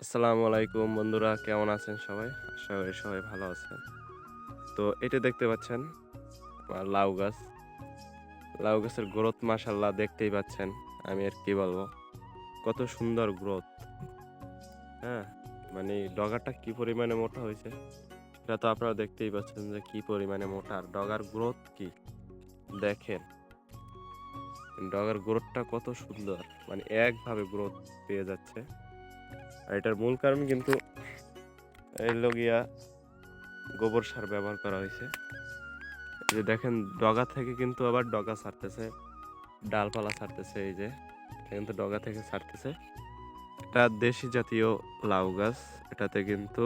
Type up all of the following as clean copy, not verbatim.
আসসালামু আলাইকুম বন্ধুরা, কেমন আছেন সবাই? আশা করি সবাই ভালো আছেন। তো এটা দেখতে পাচ্ছেন আমার লাউ গাছ। লাউ গাছের গ্রোথ মাশাআল্লাহ দেখতেই পাচ্ছেন। আমি আর কি বলবো? কত সুন্দর গ্রোথ, হ্যাঁ? মানে ডগাটা কি পরিমাণে মোটা হইছে সেটা তো আপনারা দেখতেই পাচ্ছেন যে কি পরিমাণে মোটা। আর ডগার গ্রোথ কি দেখেন। ডগার গ্রোথটা কত সুন্দর। মানে একভাবে গ্রোথ পেয়ে যাচ্ছে। আর এটার মূল কারণ কিন্তু হইলো গিয়া গোবর সার ব্যবহার করা হইছে। এই যে দেখেন ডগা থেকে কিন্তু আবার ডগা ছাড়তেছে, ডালপালা ছাড়তেছে। এই যে এটা কিন্তু ডগা থেকে ছাড়তেছে। এটা দেশি জাতীয় লাউ গাছ। এটাতে কিন্তু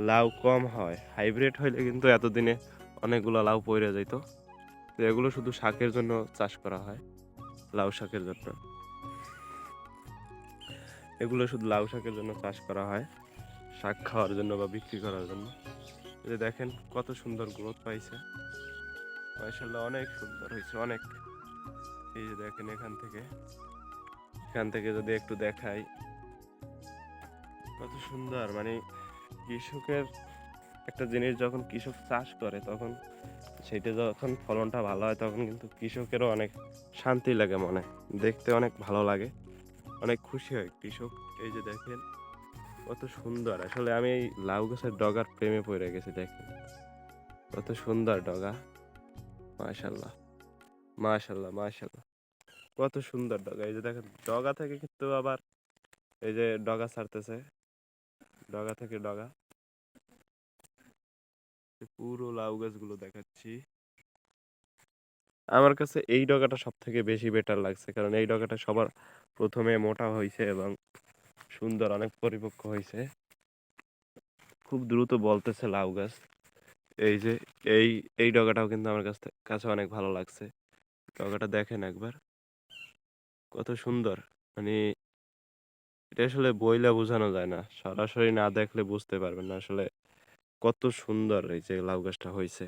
লাউ কম হয়। হাইব্রিড হইলে কিন্তু এতদিনে অনেকগুলো লাউ পইড়া যাইত। তো এগুলো শুধু শাকের জন্য চাষ করা হয়, লাউ শাকের জন্য। এগুলো শুধু লাউ শাকের জন্য চাষ করা হয়, শাক খাওয়ার জন্য বা বিক্রি করার জন্য। এই যে দেখেন কত সুন্দর গ্রোথ পাইছে। মাশাআল্লাহ অনেক সুন্দর হয়েছে, অনেক। এই যে দেখেন এখান থেকে যদি একটু দেখাই কত সুন্দর। মানে কৃষকের একটা জিনিস যখন কৃষক চাষ করে তখন সেইটা যখন ফলনটা ভালো হয় তখন কিন্তু কৃষকেরও অনেক শান্তি লাগে মনে, দেখতে অনেক ভালো লাগে, অনেক খুশি হয় কৃষক। এই যে দেখেন কত সুন্দর। আসলে আমি এই লাউ গাছের ডগার প্রেমে পড়ে গেছি। দেখেন কত সুন্দর ডগা। মাশাল্লাহ, মাশাল্লাহ, মাশাল্লাহ, কত সুন্দর ডগা। এই যে দেখেন ডগা থেকে কিন্তু আবার এই যে ডগা ছাড়তেছে, ডগা থেকে ডগা। পুরো লাউ গাছগুলো দেখাচ্ছি। আমার কাছে এই ডগাটা সব থেকে বেশি বেটার লাগছে, কারণ এই ডগাটা সবার প্রথমে মোটা হয়েছে এবং সুন্দর অনেক পরিপক্ক হয়েছে। খুব দ্রুত বলতেছে লাউ গাছ। এই যে এই এই ডগাটাও কিন্তু আমার কাছে অনেক ভালো লাগছে। ডগাটা দেখেন একবার কত সুন্দর। মানে এটা আসলে বইলা বোঝানো যায় না, সরাসরি না দেখলে বুঝতে পারবেন না আসলে কত সুন্দর এই যে লাউ গাছটা হয়েছে।